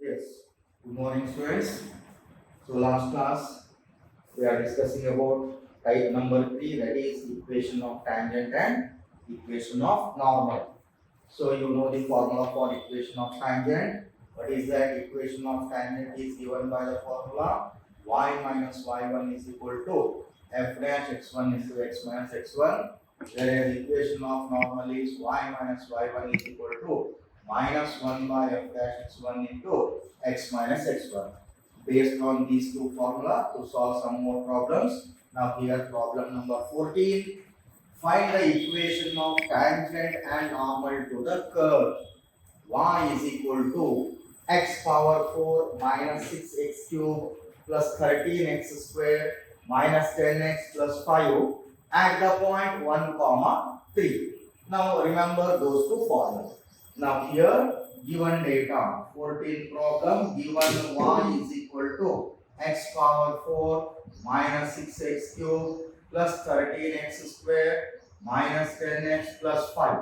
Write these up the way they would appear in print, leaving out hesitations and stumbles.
Yes. Good morning, students. So last class we are discussing about type number 3, that is equation of tangent and equation of normal. So you know the formula for equation of tangent. What is that? Equation of tangent is given by the formula y minus y1 is equal to f dash x1 into x minus x1, whereas equation of normal is y minus y1 is equal to minus 1 by f dash x1 into x minus x1. Based on these two formula to solve some more problems. Now here problem number 14. Find the equation of tangent and normal to the curve. Y is equal to x power 4 minus 6x cube plus 13x square minus 10x plus 5 at the point 1 comma 3. Now remember those two formulas. Now here given data 14 problem, given y is equal to x power 4 minus 6x cube plus 13x square minus 10x plus 5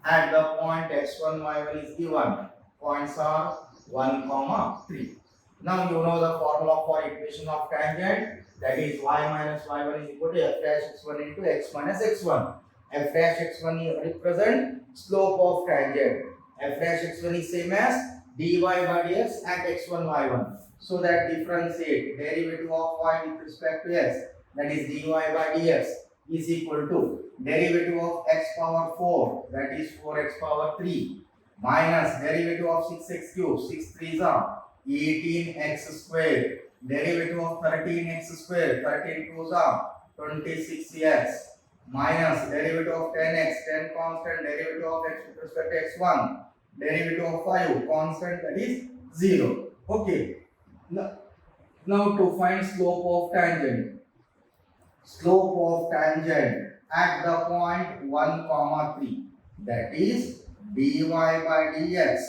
at the point x1 y1 is given. Points are 1 comma 3. Now you know the formula for equation of tangent, that is y minus y1 is equal to f dash x1 into x minus x1. F dash x1 represent slope of tangent. F dash x1 is same as dy by dx at x1 y1. So that differentiate derivative of y with respect to x, that is dy by dx is equal to derivative of x power 4, that is 4x power 3, minus derivative of 6x cube, 6 3s are 18x square, derivative of 13x square, 13 2s are 26x, minus derivative of 10x, 10 constant, derivative of x with respect to x1, derivative of 5 constant, that is 0. Okay. Now to find slope of tangent. Slope of tangent at the point 1 comma 3, that is dy by dx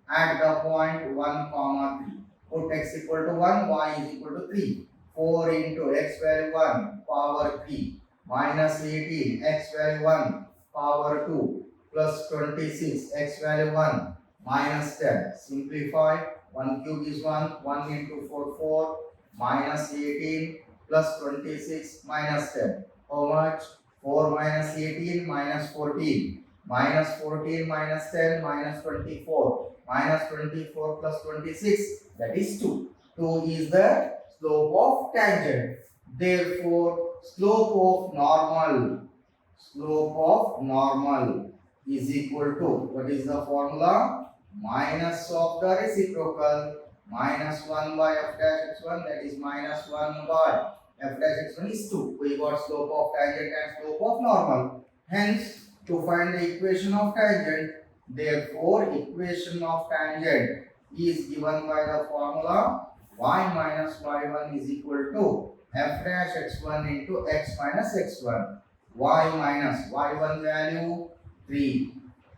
at the point 1 comma 3. Put x equal to 1, y is equal to 3. 4 into x value 1 power 3 minus 18 x value 1 power 2 plus 26 x value 1 minus 10. Simplify. 1 cube is 1. 1 into 4 4 minus 18 plus 26 minus 10. How much? 4 minus 18 minus 14. Minus 14 minus 10 minus 24. Minus 24 plus 26, that is 2. 2 is the slope of tangent. Therefore, slope of normal is equal to, what is the formula? Minus of the reciprocal, minus 1 by f dash x1, that is minus 1 by f dash x1 is 2. We got slope of tangent and slope of normal. Hence, to find the equation of tangent, therefore equation of tangent is given by the formula y minus y1 is equal to f dash x1 into x minus x1. Y minus y1 value 3,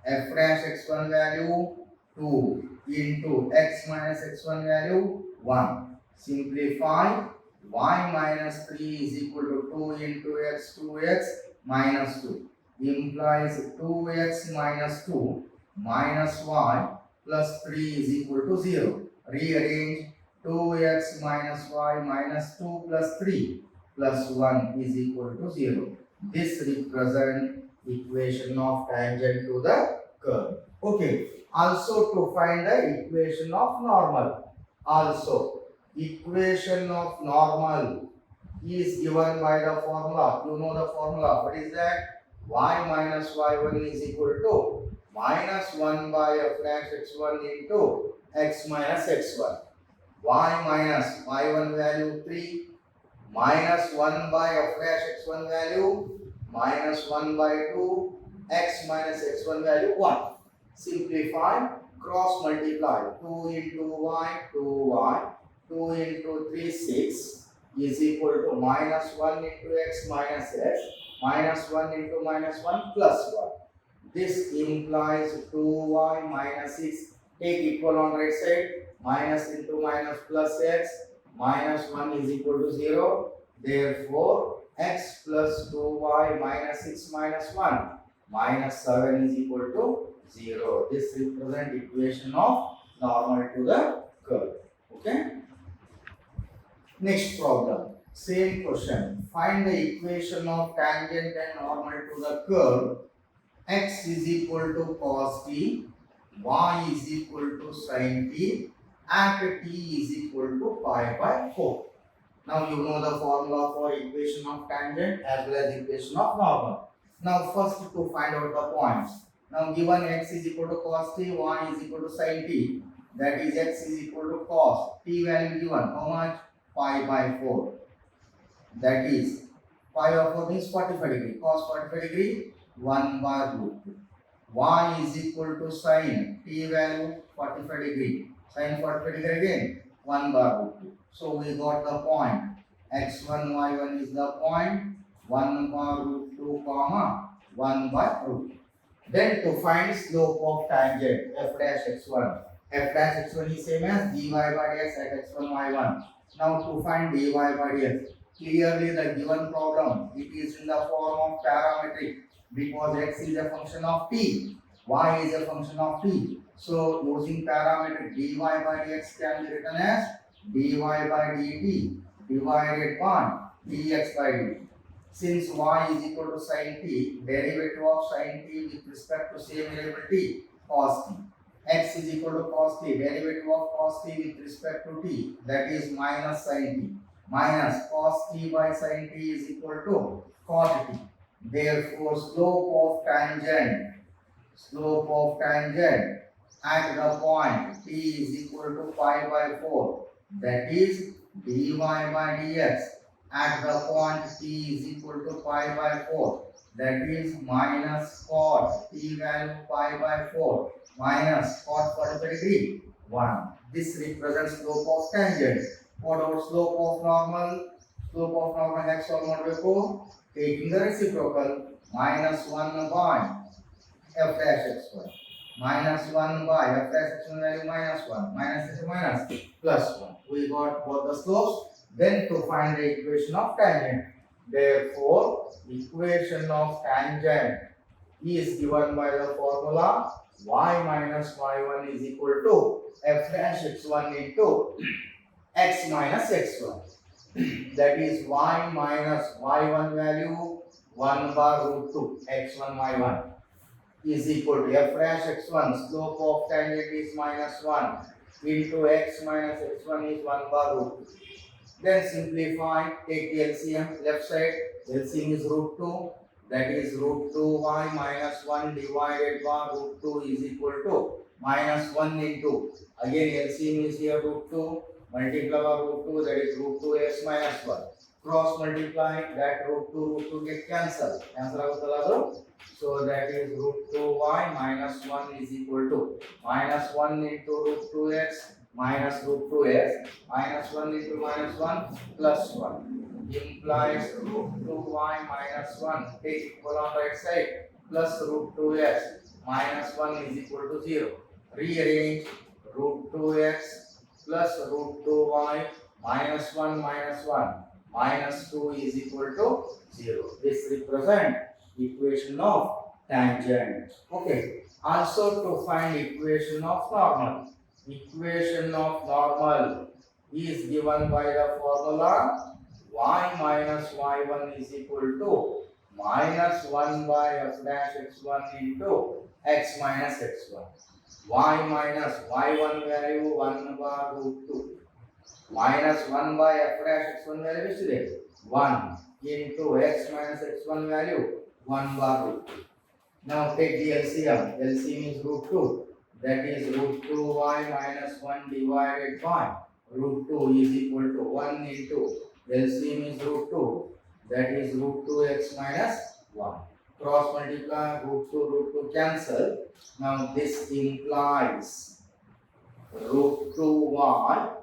f dash x1 value 2 into x minus x1 value 1. Simplify. Y minus 3 is equal to 2 into x, 2x minus 2 implies 2x minus 2 minus y plus 3 is equal to 0. Rearrange. 2x minus y minus 2 plus 3 plus 1 is equal to 0. This represents equation of tangent to the curve. Okay. Also to find the equation of normal. Also, equation of normal is given by the formula. You know the formula. What is that? Y minus y1 is equal to minus 1 by f dash x1 into x minus x1. Y minus y1 value 3 minus 1 by f dash x1 value minus 1 by 2 x minus x1 value 1. Simplify. Cross multiply. 2 into y, 2y. 2 into 3, 6 is equal to minus 1 into x minus x minus 1 into minus 1 plus 1. This implies 2y minus 6. Take equal on right side. Minus into minus plus x minus 1 is equal to 0. Therefore, x plus 2y minus 6 minus 1 minus 7 is equal to 0. This represents equation of normal to the curve. Okay. Next problem. Same question. Find the equation of tangent and normal to the curve. X is equal to cos t, y is equal to sin t, and t is equal to pi by 4. Now you know the formula for equation of tangent as well as equation of normal. Now first to find out the points. Now given x is equal to cos t, y is equal to sin t, that is x is equal to cos t value given how much? Pi by 4. That is pi by 4 means 45 degree. Cos 45 degree 1 by root 2. Y is equal to sin t value 45 degree. Sin 45 degree again 1 by root 2. So we got the point x1 y1 is the point 1 by root 2 comma 1 by root 2. Then to find slope of tangent f dash x1. F dash x1 is same as dy by dx at x1 y1. Now to find dy by dx. Clearly the given problem it is in the form of parametric because x is a function of t, y is a function of t. So using parametric dy by dx can be written as dy by dt divided by dx by dt. Since y is equal to sin t, derivative of sin t with respect to same variable t, cos t. X is equal to cos t, derivative of cos t with respect to t, that is minus sin t. Minus cos t by sin t is equal to cot t. Therefore, slope of tangent at the point t is equal to pi by 4, that is dy by dx at the point t is equal to pi by 4, that is minus cot t value pi by 4 minus cot 45 degree 1. This represents slope of tangent. What about slope of normal? Slope of normal x or before taking the reciprocal minus 1 by f dash x1 minus 1 by f dash x1 value minus 1 minus minus plus 1. We got both the slopes. Then to find the equation of tangent. Therefore, equation of tangent is given by the formula y minus y1 is equal to f dash x1 into x minus x1. That is y minus y1 value 1 by root 2 x1 y1 is equal to f dash x1 slope of tangent is minus 1 into x minus x1 is 1 by root 2. Then simplify, take the LCM left side, LCM is root 2, that is root 2y minus 1 divided by root 2 is equal to minus 1 into, again LCM is here root 2, multiply by root 2, that is root 2x minus 1. Cross multiply, that root 2 get cancelled. So that is root 2y minus 1 is equal to minus 1 into root 2x minus root 2x minus 1 into minus 1 plus 1 implies root 2y minus 1 take equal on right side plus root 2x minus 1 is equal to 0. Rearrange root 2x plus root 2y minus 1 minus 2 is equal to 0. This represents equation of tangent. Okay. Also to find equation of normal. Equation of normal is given by the formula y minus y1 is equal to minus 1 by f dash x1 into x minus x1. Y minus y1 value 1 by root 2 minus 1 by f dash x1 value is today 1 into x minus x1 value 1 by root 2. Now take the LCM. LCM is root 2. That is root 2y minus 1 divided by root 2 is equal to 1 into LCM is root 2. That is root 2x minus 1. Cross multiply root 2 cancel. Now this implies root 2y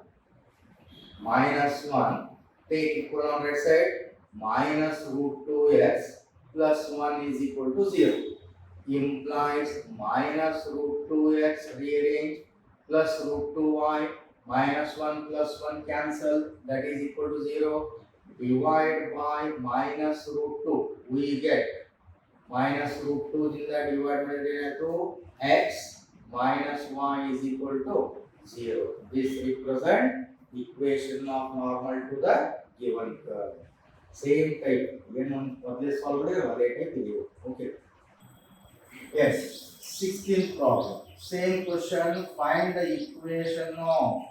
minus 1 take equal on right side minus root 2x plus 1 is equal to 0. Implies minus root 2x rearrange plus root 2y minus 1 plus 1 cancel, that is equal to 0. Divide by minus root 2, we get minus root 2 in the divided by 2 x minus y is equal to 0. This represent equation of normal to the given curve. Same type. Again, what is already type video. Okay. Yes. 16th problem. Same question. Find the equation of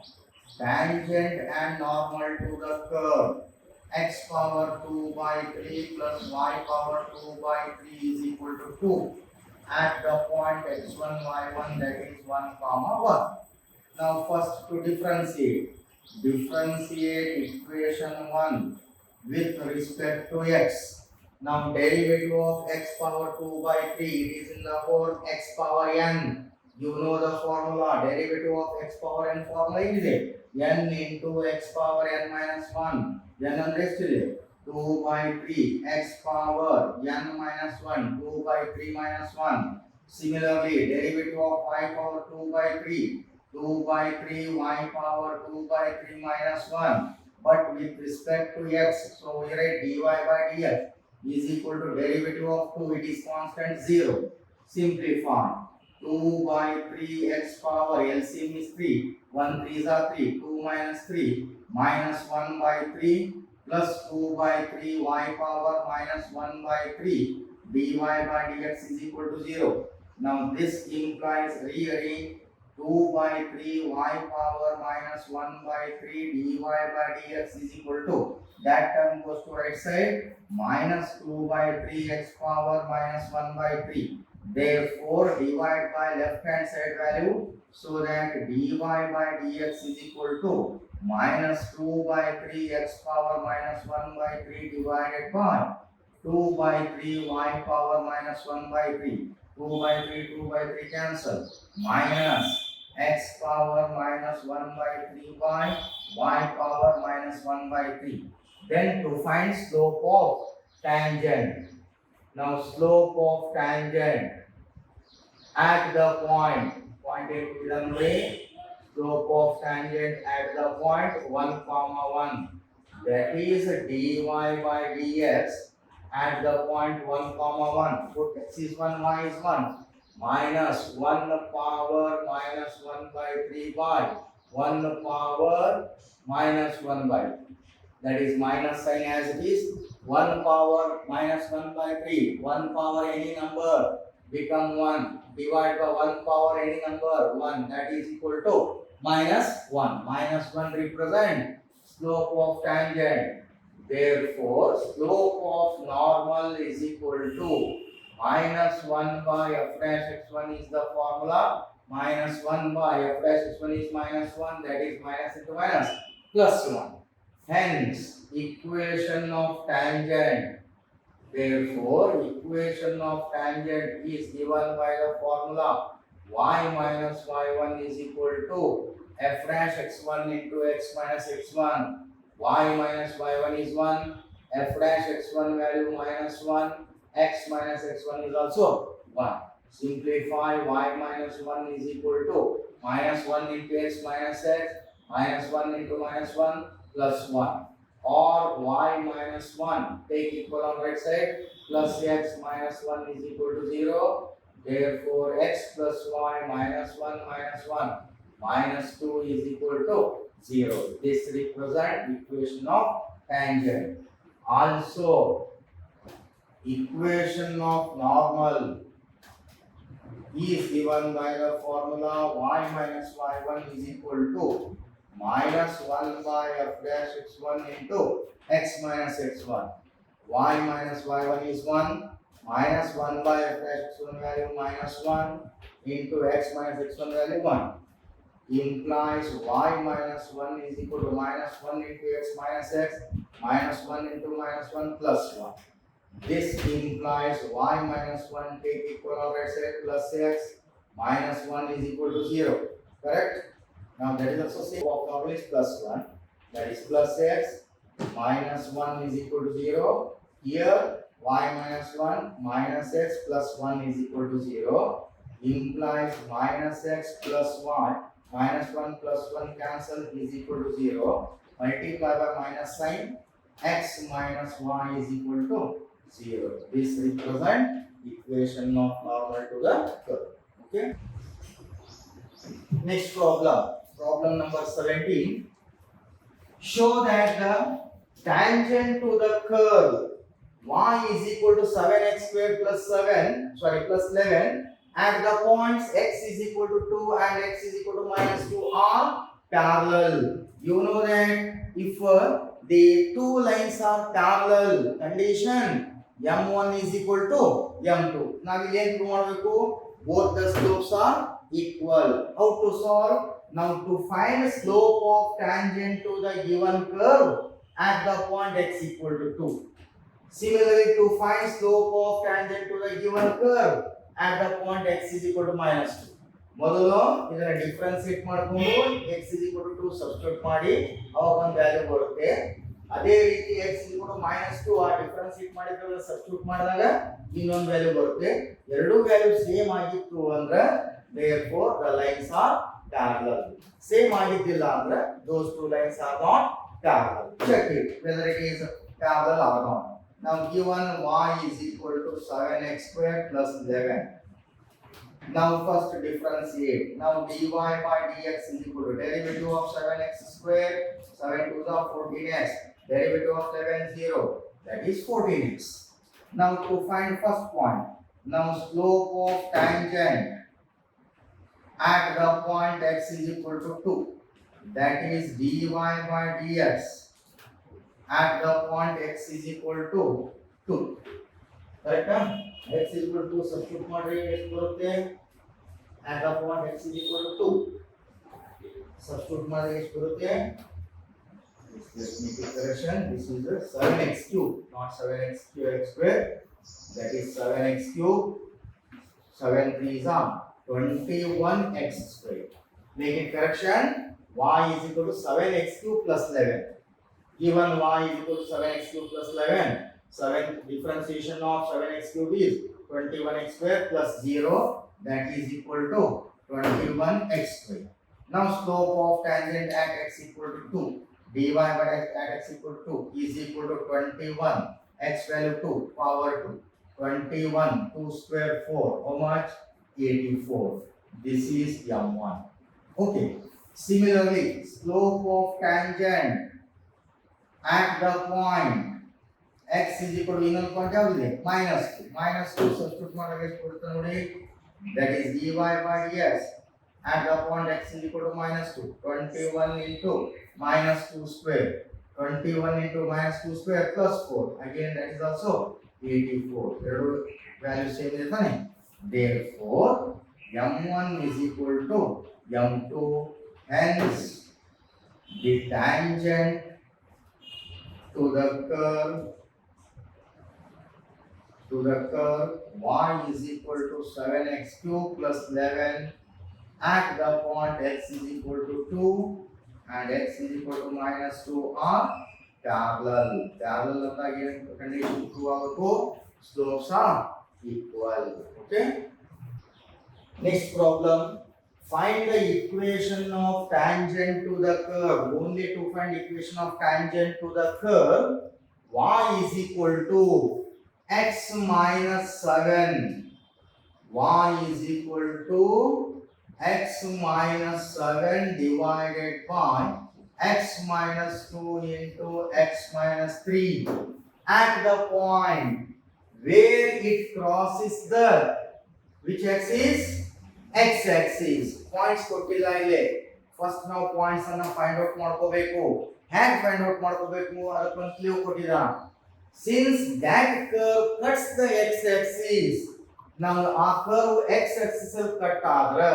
tangent and normal to the curve x power 2 by 3 plus y power 2 by 3 is equal to 2 at the point x1 y1, that is 1 comma 1. Now first to differentiate equation 1 with respect to x. Now derivative of x power 2 by 3, it is in the form x power n. You know the formula. Derivative of x power n formula is n into x power n minus 1. n unrest 2 by 3 x power n minus 1, 2 by 3 minus 1. Similarly, derivative of y power 2 by 3, 2 by 3 y power 2 by 3 minus 1. But with respect to x, so we write dy by dx is equal to derivative of 2, it is constant 0. Simplify. 2 by 3 x power LCM is 3. 1 3s are 3. 2 minus 3 minus 1 by 3 plus 2 by 3 y power minus 1 by 3 dy by dx is equal to 0. Now this implies rearrange 2 by 3 y power minus 1 by 3 dy by dx is equal to, that term goes to right side, minus 2 by 3 x power minus 1 by 3. Therefore divide by left hand side value, so that dy by dx is equal to minus 2 by 3 x power minus 1 by 3 divided by 2 by 3 y power minus 1 by 3. 2 by 3 cancel, minus x power minus 1 by 3 by y power minus 1 by 3. Then to find slope of tangent. Now slope of tangent at the point given way, slope of tangent at the point 1 comma 1, that is dy by dx at the point 1 comma 1. Put x is 1, y is 1, minus 1 power minus 1 by 3 by 1 power minus 1 by, that is minus sign as it is. 1 power minus 1 by 3, 1 power any number become 1, divide by 1 power any number 1, that is equal to minus 1. Minus 1 represent slope of tangent. Therefore slope of normal is equal to minus 1 by f dash x1 is the formula. Minus 1 by f dash x1 is minus 1, that is minus into minus plus 1. Hence equation of tangent. Therefore equation of tangent is given by the formula y minus y1 is equal to f dash x1 into x minus x1. Y minus y1 is 1, f dash x1 value minus 1, x minus x1 is also 1. Simplify, y minus 1 is equal to minus 1 into x minus x, minus 1 into minus 1 plus 1. Or y minus 1, take equal on right side, plus x minus 1 is equal to 0. Therefore x plus y minus 1 minus 2 is equal to 0. This represents equation of tangent. Also equation of normal is given by the formula y minus y1 is equal to minus 1 by f dash x1 into x minus x1. Y minus y1 is 1, minus 1 by f dash x1 value minus 1 into x minus x1 value 1. Implies y minus 1 is equal to minus 1 into x minus x, minus 1 into minus 1 plus 1. This implies y minus 1 take equal on right side plus x, minus 1 is equal to 0. Correct? Now that is also same of normal is plus 1, that is plus x, minus 1 is equal to 0. Here y minus 1 minus x plus 1 is equal to 0. Implies minus x plus y, minus 1 plus 1 cancel is equal to 0. Multiply by minus sign, x minus y is equal to 0. This represents equation of normal to the curve. Okay. Next problem. Problem number 17. Show that the tangent to the curve y is equal to 7x squared plus 11 at the points x is equal to 2 and x is equal to minus 2 are parallel. You know that if the two lines are parallel, condition m1 is equal to m2. Now we can prove both the slopes are equal. How to solve? Now to find slope of tangent to the given curve at the point x equal to 2. Similarly, to find slope of tangent to the given curve at the point x is equal to minus 2. ಮೊದಲು ಇದನ್ನ differentiate ಮಾಡಿಕೊಂಡು x is equal to 2 substitute ಮಾಡಿ ಅವಾಗ ಒಂದು value ಬರುತ್ತೆ. ಅದೇ ರೀತಿ x is equal to minus 2 ಆ ಡಿಫರೆನ್ಶಿಯೇಟ್ ಮಾಡಿದ್ರೆ ಸಬ್ಸ್ಟಿಟ್ಯೂಟ್ ಮಾಡಿದಾಗ ಇನ್ನೊಂದು ವ್ಯಾಲ್ಯೂ ಬರುತ್ತೆ. ಎರಡೂ ವ್ಯಾಲ್ಯೂ ಸೇಮ್ ಆಗಿತ್ತು ಅಂದ್ರೆ therefore the lines are parallel. Same ಆಗಿದ್ದಿಲ್ಲ ಅಂದ್ರೆ those two lines are not parallel. Check it whether it is parallel or not. Now given y is equal to 7x squared plus 11. Now first differentiate. Now dy by dx is equal to derivative of 7x squared, 7 to the 14x, derivative of 11 0, that is 14x. Now to find first point. Now slope of tangent at the point x is equal to 2, that is dy by dx at the point x is equal to 2. Correct? X is equal to substitute ಮಾಡ್ರಿ ಎಷ್ಟು ಬರುತ್ತೆ at the point x is equal to 2. Substitute ಮಾಡ್ರಿ ಎಷ್ಟು ಬರುತ್ತೆ? Let's make a correction. This is a 7x cube, not 7x squared. That is 7x cube. 7 3s are 21x squared. Make a correction. Y is equal to 7x cube plus 11. Given y is equal to 7x cube plus 11, 7 differentiation of 7x cube is 21x squared plus 0, that is equal to 21x squared. Now slope of tangent at x equal to 2, dy by at x equal to 2 is equal to 21, x value 2, power 2, 21, 2 square 4, how much? 84. This is m1. Okay. Similarly, slope of tangent at the point x is equal to ಇನ್ನೊಂದು point ಯಾವುದು -2 substitute ಮಾಡಿದ್ರೆ ಎಷ್ಟು ಬರುತ್ತೆ ನೋಡಿ, that is dy by dx at the point x is equal to -2, 21 into -2 square, 21 into -2 square plus 4, again that is also 84. ಎರಡು value same ಇದೆ ತಾನೆ. Therefore m1 is equal to m2, hence the tangent to the curve y is equal to 7x cube plus 11 at the point x is equal to 2 and x is equal to -2 are parallel. Parallel ಅಂತ ಏನು condition prove ಆಗಬೇಕು? Slopes are equal. Okay. Next problem. Find the equation of tangent to the curve. Only to find equation of tangent to the curve, y is equal to x minus 7. Y is equal to x minus 7 divided by x minus 2 into x minus 3 at the point where it crosses the which axis? X axis. Points ಕೊಟ್ಟಿಲ್ಲ ಇಲ್ಲಿ. First ನಾವು points ಅನ್ನು find out ಮಾಡ್ಕೋಬೇಕು. ಹೇಗೆ find out ಮಾಡ್ಕೋಬೇಕು ಅದಕ್ಕೊಂದು clue ಕೊಟ್ಟಿದ. Since that curve cuts the x axis, now ಆ curve x axis ಅಲ್ಲಿ ಕಟ್ ಆದ್ರೆ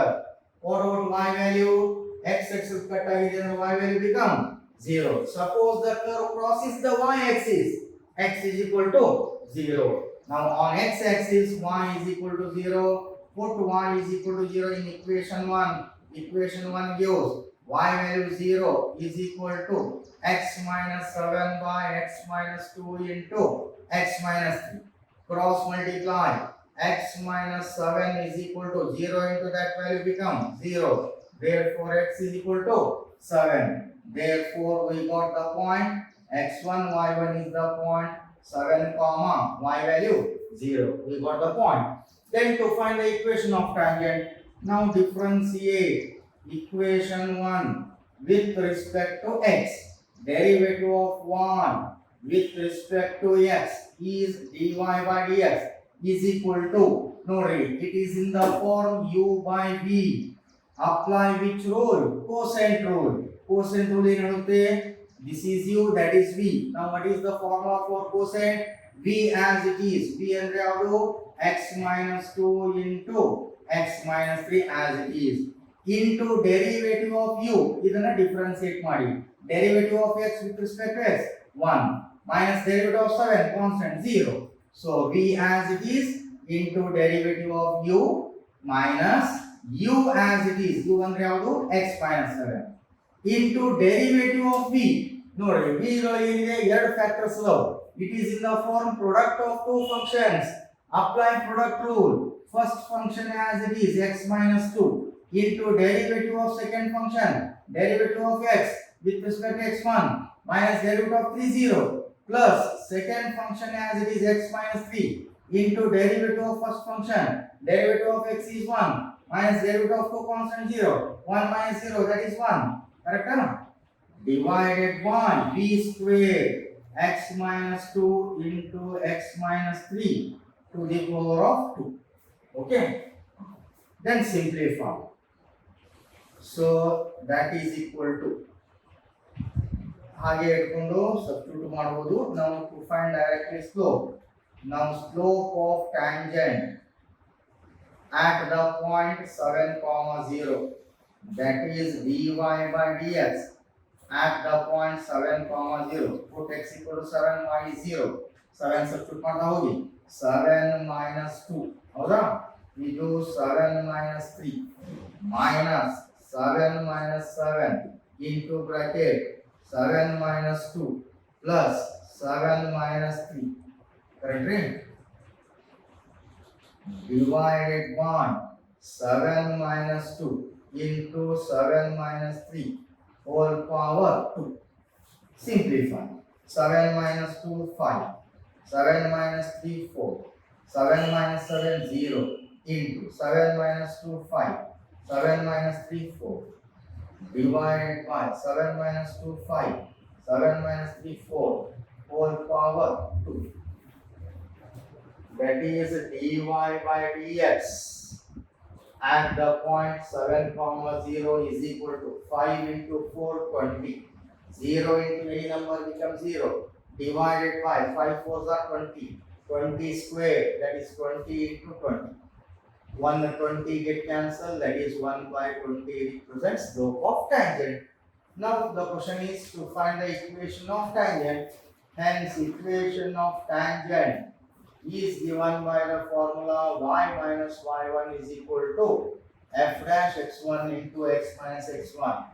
what about y value? X axis cut ಆಗಿದೆ ಅಂದ್ರೆ y value become 0. Suppose the curve crosses the y axis, x is equal to 0. Now on x axis y is equal to 0. Put y is equal to 0 in equation 1. Equation 1 gives y value 0 is equal to x minus 7 by x minus 2 into x minus 3. Cross multiply. X minus 7 is equal to 0 into that value become 0. Therefore x is equal to 7. Therefore we got the point x1 y1 is the point 7 comma y value 0. We got the point. Then to find the equation of tangent, now differentiate. equation 1 with respect to x, derivative of 1 with respect to x is dy by dx is equal to, no read, it is in the form u by v. Apply which rule? Quotient rule. Quotient rule enadutte, this is u, that is v. Now what is the formula for quotient? V as it is. V andre yavadu? X minus 2 into x minus 3 as it is. Into derivative of u. Idanna differentiate ಮಾಡಿ. Derivative of x with respect to x 1 minus derivative of 7 constant 0. So v as it is into derivative of u minus u as it is. U andre yavadu? X minus 7 into derivative of v. ನೋಡಿ v ಇದರೊಳಗೆ ಏನಿದೆ ಎರಡು factors ಇದಾವೆ. It is in the form product of two functions. Apply product rule. First function as it is x minus 2 into derivative of second function, derivative of x with respect to x1 minus derivative of 3 0 plus second function as it is x minus 3 into derivative of first function, derivative of x is 1 minus derivative of 2 constant 0, 1 minus 0, that is 1. Correct? Divided by b square x minus 2 into x minus 3 to the power of 2. Okay? Then simplify. So that is equal to, ಹಾಗೆ ಇಟ್ಕೊಂಡು substitute ಮಾಡಬಹುದು. ನಾವು to find directly slope, ನಾವು slope of tangent at the point 7, 0, that is dy by dx at the point 7, 0. Put x equal to 7, y is 0. 7 substitute ಮಾಡ್ತಾ ಹೋಗಿ 7 minus 2 ಹೌದಾ, ಇದು 7 minus 3 minus 7 minus 7 into bracket 7 minus 2 plus 7 minus 3. Correct? Divided by 7 minus 2 into 7 minus 3 whole power 2. Simplify. 7 minus 2 5, 7 minus 3 4, 7 minus 7 0 into 7 minus 2 5, 7 minus 3 4 divided by 7 minus 2 5, 7 minus 3 4 whole power 2. That is dy by dx at the point 7, 0 is equal to 5 into 4 20. 0 into any number becomes 0. Divided by 5 4s are 20. 20 square, that is 20 into 20. 1 20 get cancelled, that is 1 by 20 represents slope of tangent. Now the question is to find the equation of tangent. Hence equation of tangent is given by the formula y minus y1 is equal to f dash x1 into x minus x1.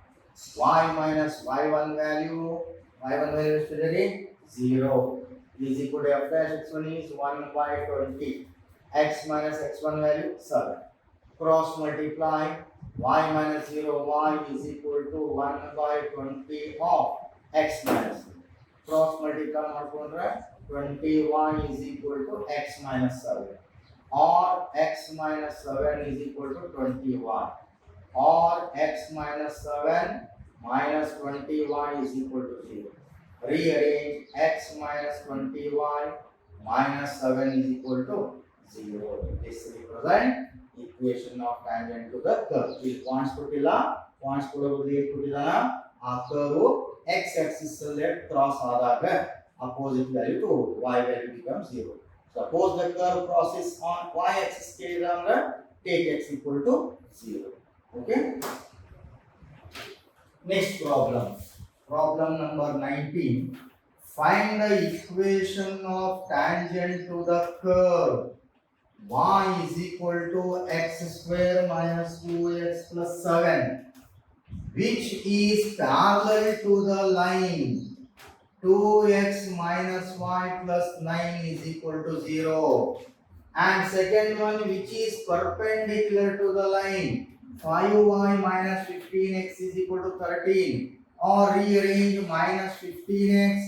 Y minus y1 value is today 0 is equal to f dash x1 is 1 by 20. X minus x1 value 7. Cross multiply y minus 0 y is equal to 1 by 20 of x minus 0. Cross multiply ಮಾಡ್ಕೊಂಡ್ರೆ 21 is equal to x minus 7 or x minus 7 is equal to 21 or x minus 7 minus 21 is equal to 0. Rearrange x minus 21 minus 7 is equal to 0. This represent equation of tangent to the curve. This points ಕೊಟ್ಟಿಲ್ಲ, points ಕೊಡೋದು ಏನು ಕೊಟ್ಟಿದ್ದಾನ, ಆ curve x axis ಅಲ್ಲಿ cross ಆದಾಗ opposite value to y value becomes 0. Suppose the curve crosses on y axis ಕೇಳಿದ ಅಂದ್ರೆ take x equal to 0. Okay? Next problem. Problem number 19. Find the equation of tangent to the curve y is equal to x square minus 2x plus 7, which is parallel to the line 2x minus y plus 9 is equal to 0. And second one, which is perpendicular to the line 5y minus 15x is equal to 13, or rearrange minus 15x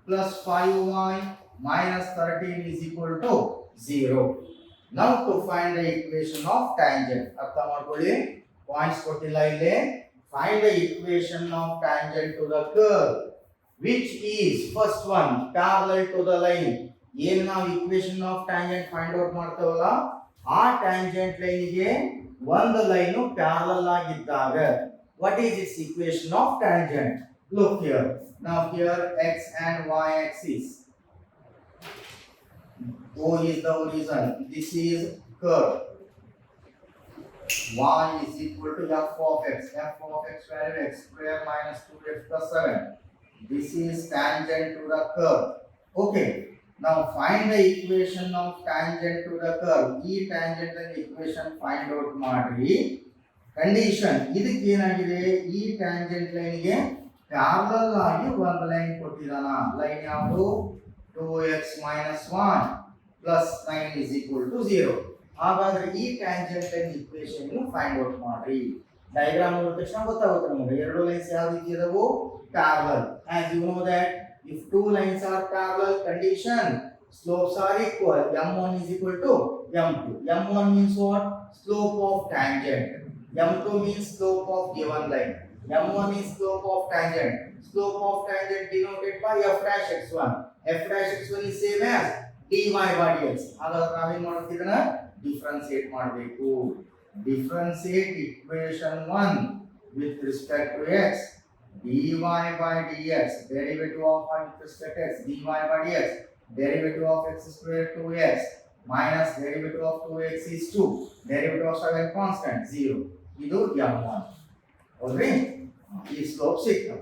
plus 5y minus 13 is equal to 0. Now to find the equation of tangent. ಅರ್ಥ ಮಾಡ್ಕೊಳ್ಳಿ, points ಕೊಟ್ಟಿಲ್ಲ ಇಲ್ಲಿ. Find the equation of tangent to the curve which is first one parallel to the line. ಏನು ನಾವು equation of tangent find out ಮಾಡ್ತೇವಲ್ಲ ಆ tangent line ಗೆ ಒಂದು ಲೈನ್ ಪ್ಯಾರಲಲ್ ಆಗಿದ್ದಾಗ what is its equation of tangent? Look here. Now here x and y axis. O is the horizon. This is curve. Y is equal to f of x. F of x value x square minus 2x plus 7. This is tangent to the curve. Okay. Now find the equation of tangent to the curve. E tangent and equation find out ಮಾಡ್ರಿ. Condition ಇದಕ್ಕೆ ಏನಾಗಿದೆ, ಈ tangent ಲೈನ್ಗೆ parallel ಆಗಿ ಒಂದು line ಕೊಟ್ಟಿದ್ದಾನ. Line ಯಾವುದು? 2x minus 1 plus 9 is equal to 0. ಹಾಗಾದ್ರೆ ಈ tangent line equation find out ಮಾಡ್ರಿ. ಡಯಾಗ್ರಾಮ್ ನೋಡಿದ ತಕ್ಷಣ ಗೊತ್ತಾಗುತ್ತೆ ನಮಗೆ ಎರಡು ಲೈನ್ಸ್ ಯಾವ ರೀತಿ ಇದಾವು, parallel. As you know that if two lines are parallel, condition slopes are equal. M1 is equal to M2. M1 means what? Slope of tangent. M2 means slope of given line. M1 is slope of tangent. Slope of tangent denoted by f dash x1. F dash x1 is same as dy by dx. ಹಾಗಾದ್ರೆ ನಾವೇನು ಮಾಡ್ತಿದನ differentiate ಮಾಡಬೇಕು. Differentiate equation 1 with respect to x. dy by dx, derivative of y with respect to x, dy by dx, derivative of x square 2x minus derivative of 2x is 2, derivative of 7 constant 0. ಇದು m1. ಹೌದ್ರಿ? ಈ slope ಸಿಕ್ತು.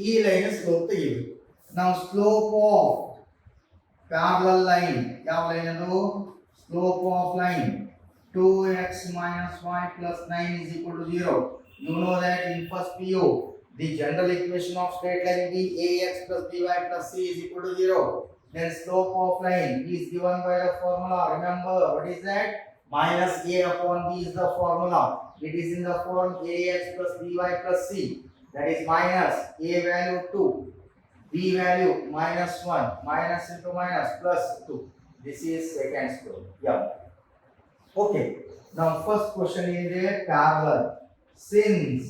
ಈ line slope ತೆಗಿಬೇಕು. ನಾವು slope of parallel line, ಯಾವ line ಅದು? Slope of line 2x minus y plus 9 is equal to 0. You know that in first PU the general equation of straight line be ax plus by plus c is equal to 0. Then slope of line is given by the formula. Remember, what is that? Minus a upon b is the formula. It is in the form ax plus by plus c. That is minus a value 2, b value minus 1, minus into minus plus 2. This is second slope. Yeah. Okay. Now first question is there parallel. Since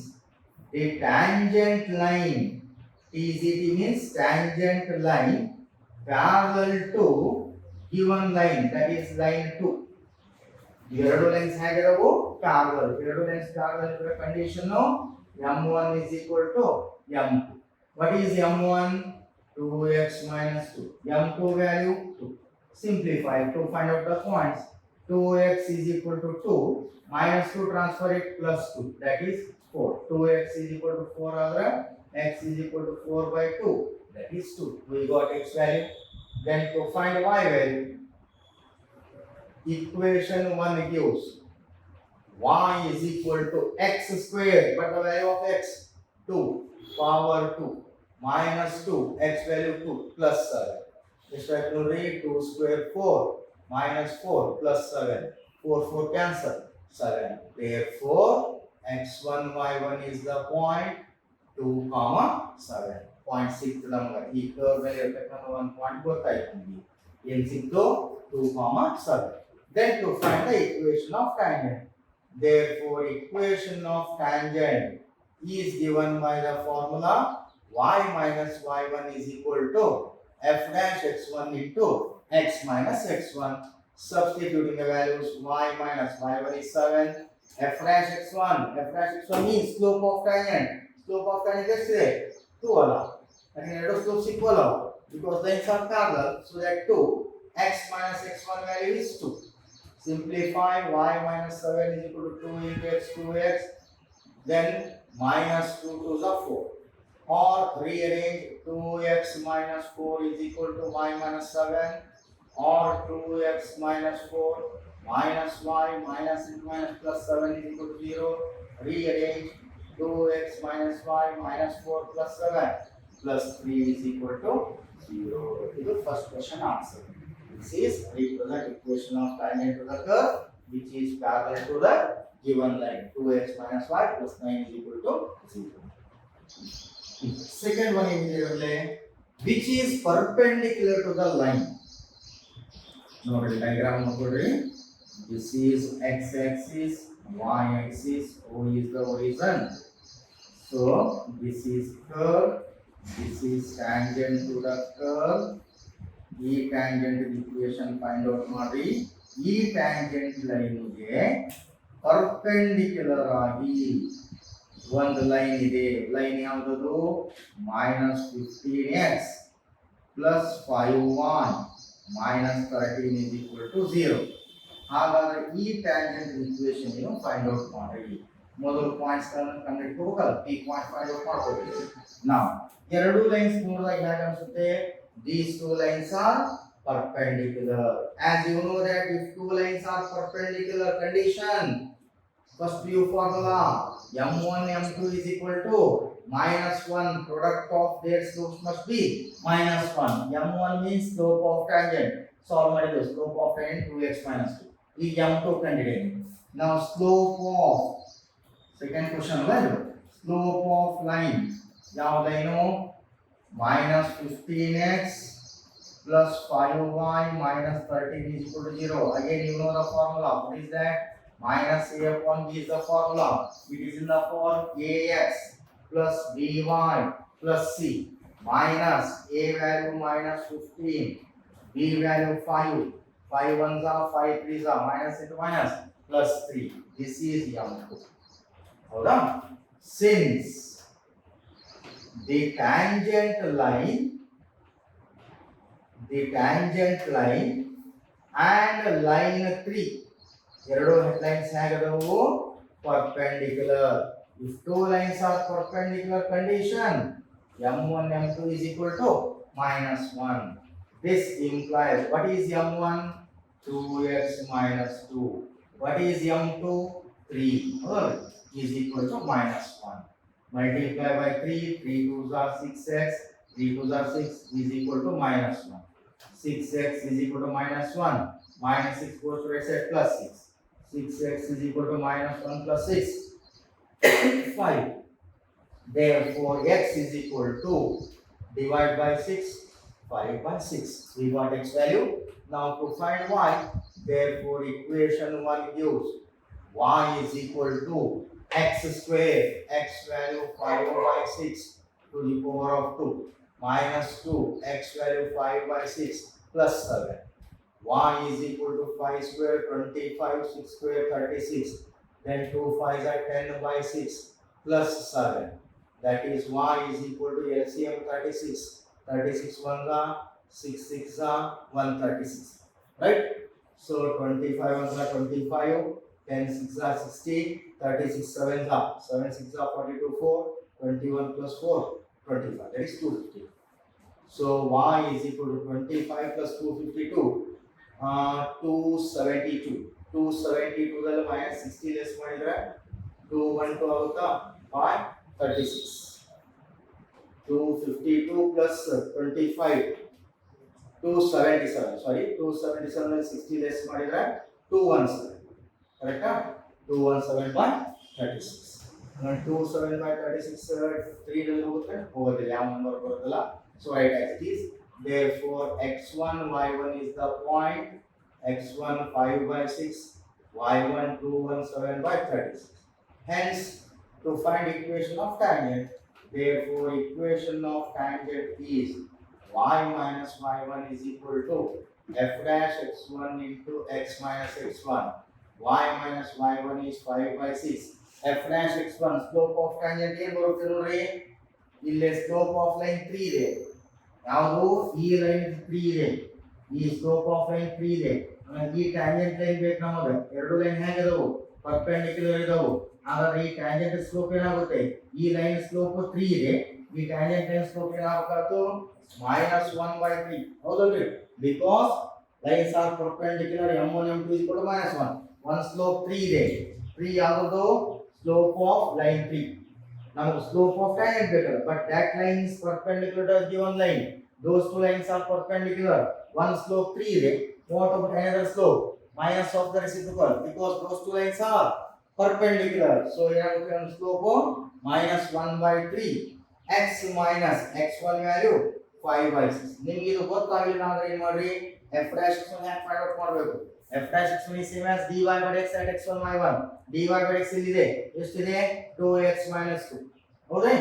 the tangent line, TZT means tangent line parallel to given line, that is line 2. ಎರಡು lines ಹೇಗಿರವು? Parallel. ಎರಡು lines parallel ಇರೋ condition m1 is equal to m2. What is m1? 2x minus 2. m2 value 2. Simplify to find out the points. 2x is equal to 2 minus 2 transfer it plus 2, that is 4. 2x is equal to 4 ಆದರೆ x is equal to 4 by 2, that is 2. We got x value. Then to find y value, equation 1 gives y is equal to x square, but the value of x 2 power 2 minus 2, x value 2 plus 7. This I will read 2 square 4 minus 4 plus 7. 4 4 cancel 7. Therefore x1 y1 is the point 2 comma 7. Point 6 ನಮಗೆ ಈ curve ಮೇಲೆ ಇರತಕ್ಕಂತ ಒಂದು point ಗೊತ್ತಾಯ್ತು ನಮಗೆ. ಏನು ಸಿಕ್ತು? 2 comma 7. Then to find the equation of tangent. Therefore equation of tangent is given by the formula y minus y1 is equal to f dash x1 into x minus x1. Substituting the values, y minus y1 is 7, f dash x1. F dash x1 means slope of tangent. Slope of tangent is 2 ala. And ಎರಡು slopes equal ala because lines are parallel, so that 2 x minus x1 value is 2. Simplify, y minus 7 is equal to 2 into x 2x, then minus 2 to the 4. Or rearrange 2x minus 4 is equal to y minus 7, or 2x minus 4 minus y minus into minus plus 7 is equal to 0. Rearrange 2x minus y minus 4 plus 7 plus 3 is equal to 0. This is the first question answer. This is represent equation of tangent to the curve which is parallel to the given line. 2x minus y plus 9 is equal to 0. Second one immediately, which is perpendicular to the line. Notice diagram. This is x axis y-axis, O is the horizon. So this is curve, this is tangent to the curve. E tangent equation find out ಮಾಡಿ E tangent line ಗೆ perpendicular ಆಗಿ ಒಂದು line ಇದೆ. Line ಯಾವುದು? -15x + 5y -13 is equal to 0. ಹಾಗಾದ್ರೆ ಈ tangent equation ಏನು find out ಮಾಡಿ. ಮೊದಲು ಪಾಯಿಂಟ್ಸ್ ಗಳನ್ನು ಕಂಡುಹಿಡಿಯಬೇಕಲ್ಲ, ಈ ಪಾಯಿಂಟ್ ಫೈಂಡ್ ಔಟ್ ಮಾಡ್ಕೋಬೇಕು. ನಾವು ಎರಡು ಲೈನ್ಸ್ ನೋಡಿದಾಗ ಹೇಗೆ ಅನ್ಸುತ್ತೆ? These two lines are perpendicular. As you know that if two lines are perpendicular condition, first view formula m1 m2 is equal to -1. Product of their slopes must be -1. m1 means slope of tangent. Solve ಮಾಡಿದ್ದು slope of tangent 2x - 2. ಈಗ m2 ಕಂಡುಹಿಡಿಯಿರಿ. Now slope of second question value. Slope of line ಯಾವ line? -15x + 5y -13 is equal to 0. Again you know the formula. What is that? -a/b is the formula. It is in the form ax + by + c minus a value -15, b value 5, 5 ones are 5 threes are minus into minus +3. This is m2. Hold on. Since the tangent line and line 3 ಎರಡು lines ಹೇಗದವು? perpendicular. If two lines are perpendicular condition, m1 m2 is equal to -1. This implies, what is m1? 2x - 2. What is m2? 3 is equal to -1. Multiply by 3, 3 2s are 6x, 3 2s are 6 is equal to -1. 6x is equal to -1, -6 goes to right side +6. 6x is equal to -1 + 6, 5. Therefore x is equal to, divide by 6, 5/6. We got x value. Now to find y, therefore equation 1 gives y is equal to x square, x value 5/6 to the power of 2 -2, x value 5/6 plus 7. Y is equal to 5 square 25, 6 square 36. Then 2 5s are 10/6 plus 7. That is y is equal to LCM 36. 36 ones are 6 6s are 136. Right? So 25 ones are 25, 10 6s are 60, 36 7s are 7 6s are 42 4, 21 plus 4 25. That is 250. So y is equal to 25 plus 252. 272. 272 ದಲ್ಲಿ -60 less ಮಾಡಿದ್ರೆ 212 ಆಗುತ್ತಾ? by 36. 252 plus 25, 277. Sorry, 277 ನಲ್ಲಿ 60 less ಮಾಡಿದ್ರೆ 217. ಕರೆಕ್ಟಾ? 217 by 36. 217 by 36 3 ರಲ್ಲಿ ಹೋಗುತ್ತೆ, ಹೋಗೋದಿಲ್ಲ, ಯಾವ ನಂಬರ್ ಬರೋದಿಲ್ಲ. So write as it is. Therefore x1 y1 is the point. x1 5/6, y1 217 by 36. Hence to find equation of tangent, therefore equation of tangent is y minus y1 is equal to f dash x1 into x minus x1. y minus y1 is 5/6. f dash x1 slope of tangent ಏನು ಬರುತ್ತೆ ನೋಡ್ರಿ? ಇಲ್ಲಿ slope of line 3 ಇದೆ. ಯಾವುದು? ಈ line 3 ಇದೆ, ಈ slope of line 3 ಇದೆ. ಈ ಟ್ಯಾಂಜೆಂಟ್ ಲೈನ್ ಬೇಕು ನಮಗೆ. ಎರಡು ಲೈನ್ ಹೇಗಿದಾವು? ಪರ್ಪೆಂಡಿಕ್ಯುಲರ್ ಇದಾವು. ಹಾಗಾದ್ರೆ ಈ ಟ್ಯಾಂಜೆಂಟ್ ಸ್ಲೋಪ್ ಏನಾಗುತ್ತೆ? ಈ ಲೈನ್ ಸ್ಲೋಪ್ 3 ಇದೆ, ಈ ಟ್ಯಾಂಜೆಂಟ್ ಲೈನ್ ಸ್ಲೋಪ್ ಏನಾಗಬೇಕು? -1/3. ಹೌದಲ್ರಿ? Because lines are perpendicular, m1 m2 is equal to -1. ಒಂದು ಸ್ಲೋಪ್ 3 ಇದೆ, 3 ಯಾವುದು? Slope of line 3. ನಮಗೆ ಸ್ಲೋಪ್ ಆಫ್ ಟ್ಯಾಂಜೆಂಟ್ ಬೇಕಲ್ಲ, but that line is perpendicular to the one line. Those two lines are perpendicular. One slope 3 ಇದೆ. What about another slope? Minus of the reciprocal, because those two lines are perpendicular. So ಏನಾಗುತ್ತೆ? ಒಂದು slope -1/3. x minus x1 value 5/6. ನಿಮಗೆ ಇದು ಗೊತ್ತಾಗಲಿಲ್ಲ ಅಂದ್ರೆ ಏನು ಮಾಡ್ರಿ? f dash x1 ಹ್ಯಾಂಗ ಫೈಂಡ್ ಔಟ್ ಮಾಡಬೇಕು f dash x1 is same as dy by dx at x1 y1 dy by dx ಇಲ್ಲಿದೆ ಎಷ್ಟಿದೆ 2x 2 ಹೌದೇ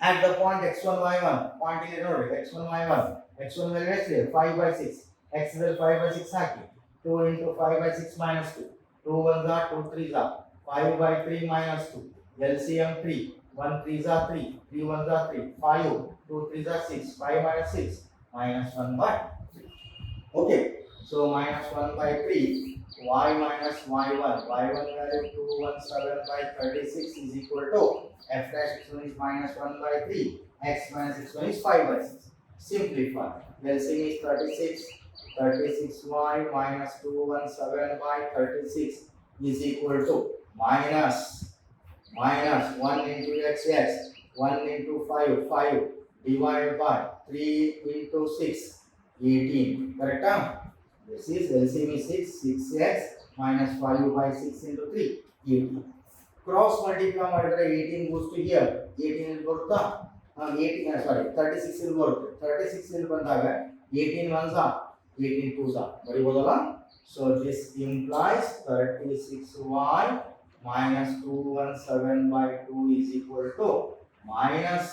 at the point x1 y1 point ಇಲ್ಲಿ ನೋಡಿ x1 y1 x1 ವ್ಯಾಲ್ಯೂ ಎಷ್ಟಿದೆ 5 by 6 x ದಲ್ಲಿ 5 by 6 hockey 2 into 5 by 6 minus 2 2 1s are 2 3s are 5 by 3 minus 2 LCM 3 1 3s are 3 3 1s are 3 5 2 3s are 6 5 minus 6 minus 1 by 3 okay so minus 1 by 3 y minus y1 value 217 by 36 is equal to f dash x1 is minus 1 by 3 x minus x1 is 5 by 6 simplify LCM is 36y minus 217 by 36 is equal to minus 1 into x 1 into 5 divided by 3 into 6 18 correct this is LCM is 6x minus 5 by 6 into 3 18 cross multiply ಮಾಡಿದ್ರೆ 18 goes to here 18 ಇಲ್ಲಿ ಬರುತ್ತಾ 36 ಇಲ್ಲಿ ಬರುತ್ತೆ 36 ಇಲ್ಲಿ ಬಂದಾಗ 18 ones are 18 twos are ಬರಿಬೋದಲ್ಲ so this implies 36y minus 217 by 2 is equal to minus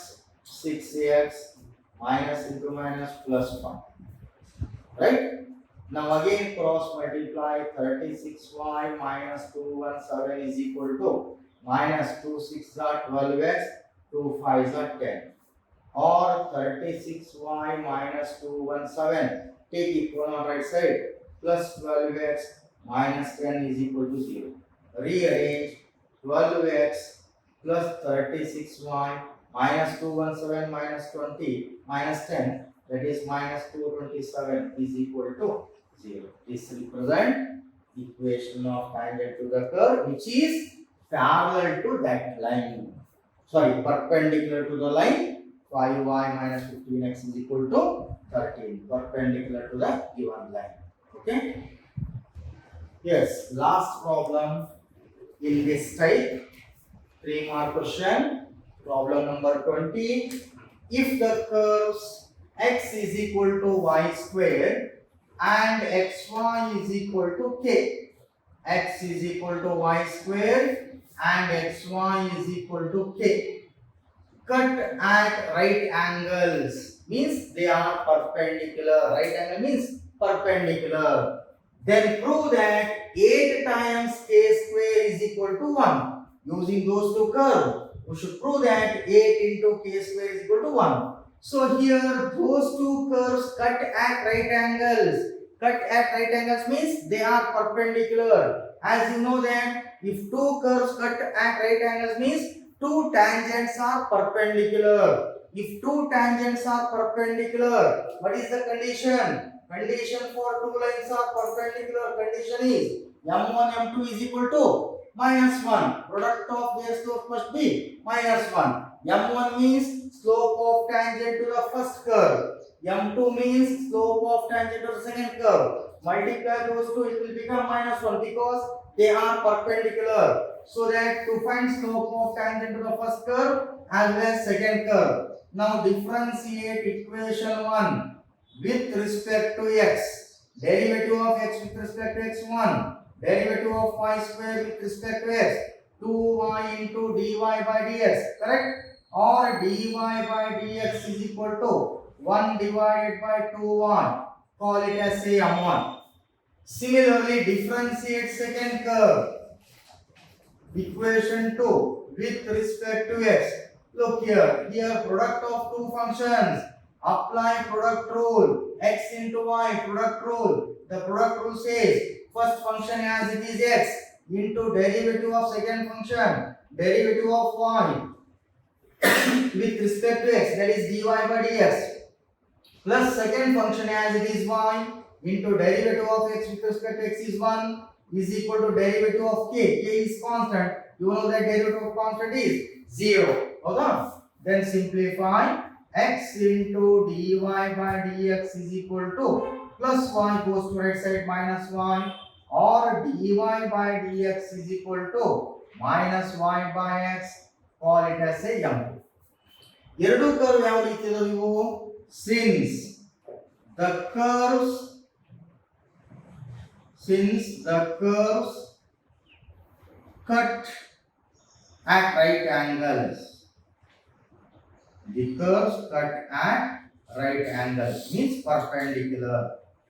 6x minus into minus plus 1 right now again cross multiply 36y minus 217 is equal to minus 2 6 are 12x 2 5s are 10 or 36y minus 217 take equal on right side plus 12x minus 10 is equal to 0 rearrange 12x plus 36y minus 217 minus 20 minus 10 that is minus 227 is equal to 0. This represent equation of tangent to the curve which is parallel to that line. Sorry, perpendicular to the line 5y minus 15x is equal to 13. Perpendicular to the given line. Okay. Yes, last problem in this type 3 mark question. Problem number 20. If the curves x is equal to y square and xy is equal to k. X is equal to y square and xy is equal to k. Cut at right angles means they are perpendicular. Right angle means perpendicular. Then prove that 8 times k square is equal to 1. Using those two curves, we should prove that 8 into k square is equal to 1. So here those two curves cut at right angles. Cut at right angles means they are perpendicular. As you know that if two curves cut at right angles means two tangents are perpendicular. If two tangents are perpendicular, what is the condition? Condition for two lines are perpendicular condition is m1 m2 is equal to minus 1. Product of their slope must be minus 1. m1 means slope of tangent to the first curve. m2 means slope of tangent to the second curve. Multiply those two, it will become minus 1 because they are perpendicular. So that to find slope of tangent to the first curve as well as second curve. Now differentiate equation 1 with respect to x. Derivative of x with respect to x1. Derivative of y square with respect to x. 2y into dy by dx. Correct? Or dy by dx is equal to 1 divided by 2y. Call it as say m1. Similarly, differentiate second curve. Equation 2 with respect to x. Look here. Here product of two functions. Apply product rule. X into y product rule. The product rule says first function as it is x into derivative of second function. Derivative of y with respect to x, that is dy by dx, plus second function as it is y into derivative of x with respect to x is 1 is equal to derivative of k. K is constant. You know that derivative of constant is 0. Okay? Then simplify x into dy by dx is equal to plus y goes to right side minus y, or dy by dx is equal to minus y by x. Call it as a m. ಎರಡು curve ಯಾವ ರೀತಿ ಇದಾವೆ ಇವು? Since the curves since the curves cut at right angles. The curves cut at right angles means perpendicular.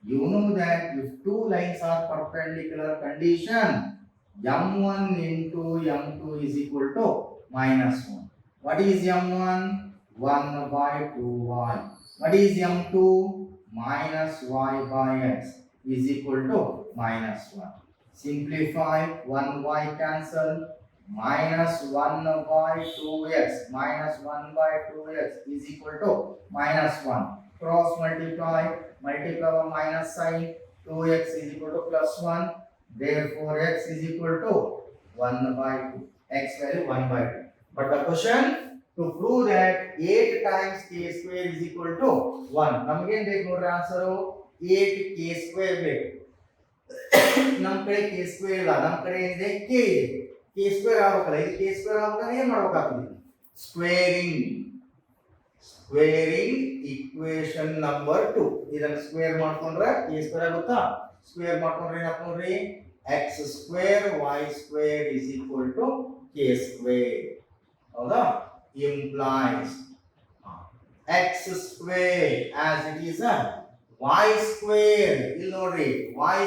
You know that if two lines are perpendicular condition, m1 into m2 is equal to -1. What is m1? 1 by 2y. What is m2? Minus y by x is equal to -1. Simplify, 1y cancel, minus 1 by 2x minus 1 by 2x is equal to -1. Cross multiply by minus sign, 2x is equal to +1. Therefore x is equal to 1 by 2. X value 1 by 2. But the question, to prove that 8 times k square is equal to 1. ನಮಗೆ ಏನು ಬೇಕು ನೋಡ್ರಿ answer 8 k square ಬೇಕು. ನಮ್ಮ ಕಡೆ k square ಇಲ್ಲ, ನಮ್ಮ ಕಡೆ ಏನಿದೆ k ಇದೆ. k square ಆಗಬೇಕಲ್ಲ, ಇದು k square ಆಗಬೇಕಾದ್ರೆ ಏನು ಮಾಡಬೇಕಾಗ್ತದೆ? Squaring equation number 2. ಇದನ್ನ ಸ್ಕ್ವೇರ್ ಮಾಡ್ಕೊಂಡ್ರೆ k square ಆಗುತ್ತಾ? ಸ್ಕ್ವೇರ್ ಮಾಡ್ಕೊಂಡ್ರೆ ಏನಾಗ್ತದೆ ನೋಡ್ರಿ, x square y square is equal to k square. ಹೌದಾ? Implies x square as it is a y square. ಇಲ್ಲಿ ನೋಡ್ರಿ, y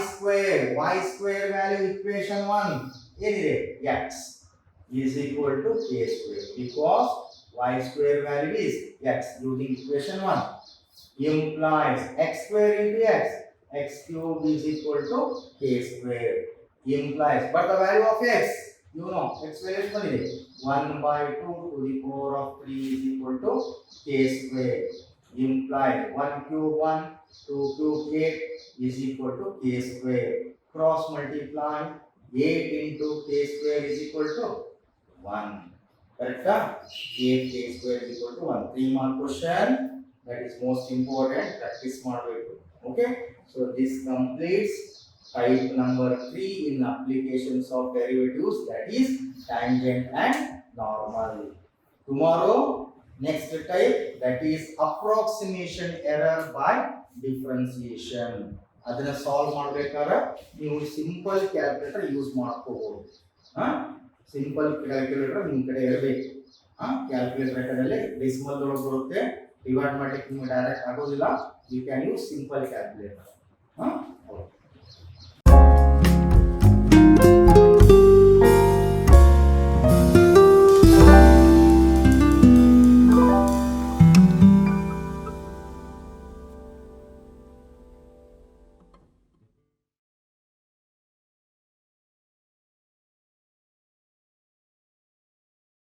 square value equation 1 ಏನಿದೆ? x is equal to k square because y square value is x using equation 1. Implies x square into x cube is equal to k square. Implies, but the value of x, you know, x value is 1 by 2 to the power of 3 is equal to k square. Implies 1 cube 1, 2 cube 8 is equal to k square. Cross multiply, 8 into k square is equal to 1. Correct? 8 k square is equal to 1. 3 mark question. That is most important. Practice ಮಾಡಬೇಕು. Okay? So this completes type number 3 in applications of derivatives, that is tangent and normal. Tomorrow, next type, that is approximation error by differentiation. ಅದನ್ನ solve ಮಾಡಬೇಕಾದ್ರೆ ನೀವು simple calculator use ಮಾಡ್ಕೋಬಹುದು. Simple calculator ನಿಮ್ಮ ಕಡೆ ಇರಬೇಕು. Calculator ಕಡೆಯಲ್ಲಿ decimal ಒಳಗೆ ಬರುತ್ತೆ, ಡಿವೈಡ್ ಮಾಡಲಿಕ್ಕೆ ನಿಮಗೆ ಡೈರೆಕ್ಟ್ ಆಗೋದಿಲ್ಲ. You can use simple calculator.